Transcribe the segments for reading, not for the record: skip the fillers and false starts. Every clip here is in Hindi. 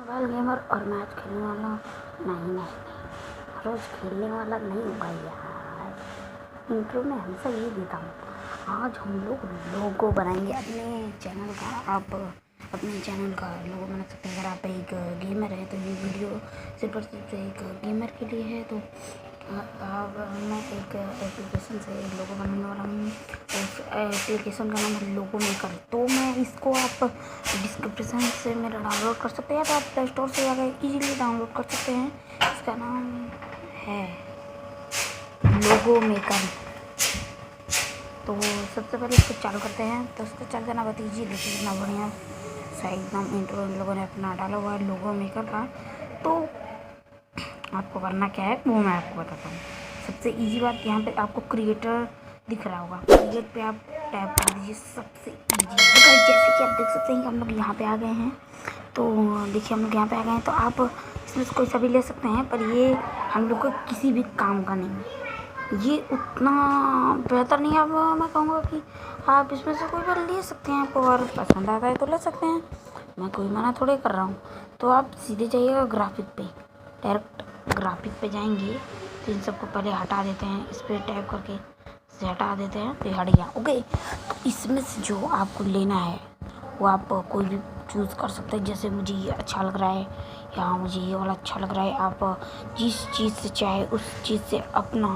मोबाइल गेमर और मैच खेलने वाला नहीं नहीं रोज खेलने वाला नहीं हूँ भाई यार। इंट्रो में हमेशा ये देता हूँ। आज हम लोग लोगो बनाएंगे अपने चैनल का। आप अपने चैनल का लोगो बना सकते हैं। अगर आप एक गेमर है तो ये वीडियो सिर्फ और सिर्फ एक गेमर के लिए है। तो अब मैं एक एप्लीकेशन से लोगो बनाने वाला हूँ। उस एप्लीकेशन का नाम है लोगो मेकर। तो मैं इसको आप डिस्क्रिप्शन से मेरा डाउनलोड कर सकते हैं। तो आप प्ले स्टोर से जाकर इजीली डाउनलोड कर सकते हैं। इसका नाम है लोगो मेकर। तो सबसे पहले इसको चालू करते हैं। तो इसको चालू करना बहुत ईजी, देखिए कितना बढ़िया सा एकदम इंट्रो इन लोगों ने अपना डाला हुआ है लोगो मेकर का। तो आपको करना क्या है वो मैं आपको बताता हूँ। सबसे इजी बात, यहाँ पे आपको क्रिएटर दिख रहा होगा, क्रिएट पे आप टैप कर दीजिए। सबसे इजी जैसे कि आप देख सकते हैं कि हम लोग यहाँ पे आ गए हैं। तो देखिए हम लोग यहाँ पे आ गए हैं। तो आप इसमें से कोई सा भी ले सकते हैं, पर ये हम लोग को किसी भी काम का नहीं है। ये उतना बेहतर नहीं है। अब मैं कहूँगा कि आप इसमें से कोई भी ले सकते हैं। आपको अगर पसंद आता है तो ले सकते हैं, मैं कोई मना थोड़े कर रहा हूँ। तो आप सीधे जाइएगा ग्राफिक पे, डायरेक्ट ग्राफिक पे जाएंगे। तो इन सबको पहले हटा देते हैं, इस पर टैप करके से हटा देते हैं तो ये हट गया। ओके, तो इसमें से जो आपको लेना है वो आप कोई भी चूज़ कर सकते हैं। जैसे मुझे ये अच्छा लग रहा है या मुझे ये वाला अच्छा लग रहा है। आप जिस चीज़ से चाहे उस चीज़ से अपना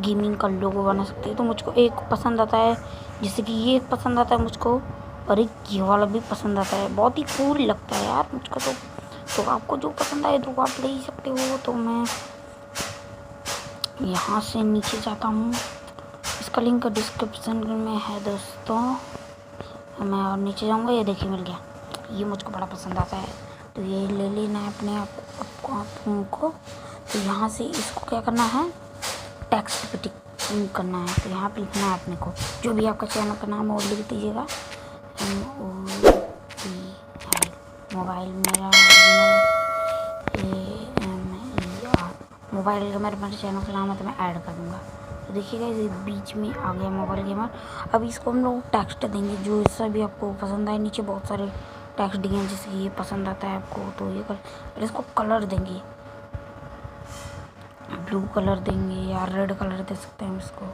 गेमिंग का लोगो बना सकते हैं। तो मुझको एक पसंद आता है, जैसे कि ये पसंद आता है मुझको, और एक ये वाला भी पसंद आता है। बहुत ही कूल लगता है यार मुझको। तो आपको जो पसंद आए तो आप ले ही सकते हो। तो मैं यहाँ से नीचे जाता हूँ, इसका लिंक डिस्क्रिप्शन में है दोस्तों। मैं और नीचे जाऊँगा, ये देखिए मिल गया। ये मुझको बड़ा पसंद आता है तो ये ले लेना है अपने आप को। तो यहाँ से इसको क्या करना है, टेक्स्ट पे टिक करना है। तो यहाँ पे लिखना है अपने को जो भी आपका चैनल का नाम है वो लिख दीजिएगा। मोबाइल मेरा मोबाइल का मेरे चैनल का नाम है तो मैं ऐड कर दूँगा। तो देखिएगा इस बीच में आ गया मोबाइल गेमर। अब इसको हम लोग टेक्स्ट देंगे जो इससे भी आपको पसंद आए। नीचे बहुत सारे टेक्स्ट दिए हैं, जैसे ये पसंद आता है आपको तो ये और इसको कलर देंगे, ब्लू कलर देंगे या रेड कलर दे सकते हैं इसको।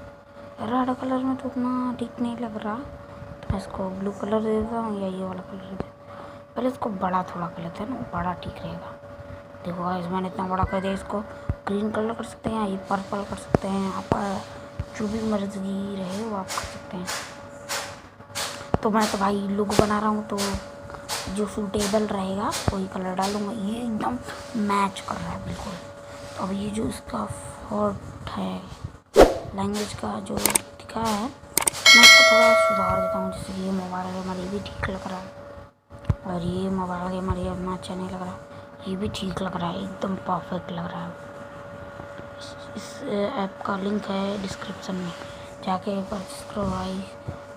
रेड कलर में तो उतना ठीक नहीं लग रहा, तो मैं इसको ब्लू कलर दे देता हूँ या ये वाला कलर दे। पहले इसको बड़ा थोड़ा कर लेते हैं ना, बड़ा ठीक रहेगा। देखो गाइस मैंने इतना बड़ा कर दिया। इसको ग्रीन कलर कर सकते हैं, ये पर्पल कर सकते हैं। आपका जो भी मर्जी रहे वो आप कर सकते हैं। तो मैं तो भाई लोगो बना रहा हूँ तो जो सूटेबल रहेगा वही कलर डालूँगा। ये एकदम मैच कर रहा है बिल्कुल। तो अब ये जो इसका फॉन्ट है लैंग्वेज का जो दिखा है, मैं इसको थोड़ा सुधार देता हूँ। जैसे ये मोबाइल गेमर ये भी ठीक लग रहा है, और ये मोबाइल गेमर ये इतना अच्छा नहीं लग रहा, ये भी ठीक लग रहा है, एकदम परफेक्ट लग रहा है। इस ऐप का लिंक है डिस्क्रिप्शन में, जाके परचेस करो भाई।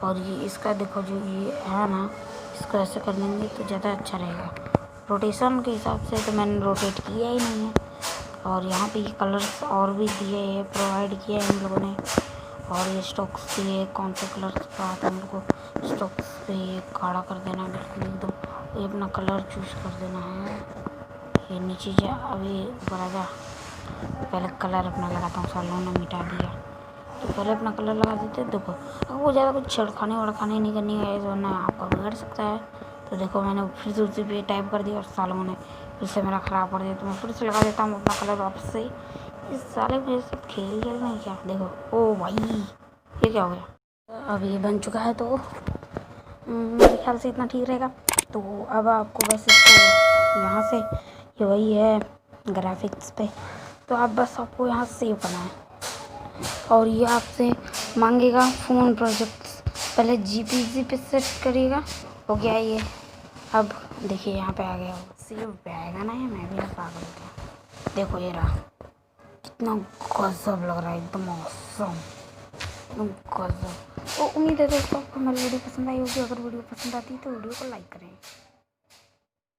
और ये इसका देखो जो ये है ना, इसको ऐसे कर देंगे तो ज़्यादा अच्छा रहेगा। रोटेशन के हिसाब से तो मैंने रोटेट किया ही नहीं है। और यहाँ पे ये कलर्स और भी दिए हैं, प्रोवाइड किया है इन लोगों ने। और ये स्टॉक्स दिए, कौन से कलर का आता है हम लोग को स्टॉक्स पे ये काढ़ा कर देना है बिल्कुल एकदम। ये अपना कलर चूज कर देना है। ये नीचे जा, अभी ऊपर आ जा। पहले कलर अपना लगाता हूँ, सालों ने मिटा दिया। तो पहले अपना कलर लगा देते हैं। देखो अगर वो ज़्यादा कुछ छिड़खाने वड़खाने नहीं करनी है वरना आपका बिगड़ सकता है। तो देखो मैंने फिर से उसी पे टाइप कर दिया और सालों ने फिर से मेरा ख़राब पड़ दिया। तो मैं फिर से लगा देता हूँ अपना कलर वापस से। इस साले मेरे सब खेल नहीं क्या। देखो ओ भाई ये क्या हो गया। अब ये बन चुका है तो मेरे ख्याल से इतना ठीक रहेगा। तो अब आपको बस इसको यहाँ से ये वही है ग्राफिक्स पे, तो आप बस आपको यहाँ सेव करना है। और ये आपसे मांगेगा फ़ोन प्रोजेक्ट्स, पहले जीपीजी पे सेट करिएगा। हो गया ये। अब देखिए यहाँ पे आ गया, सेव पे आएगा ना, ये मैं भी पागल था। देखो ये रहा, कितना गजब लग रहा है, एकदम ऑसम, एकदम गजब। तो उम्मीद है दोस्तों आपको हमारी वीडियो पसंद आई होगी। अगर वीडियो पसंद आती है तो वीडियो को लाइक करें।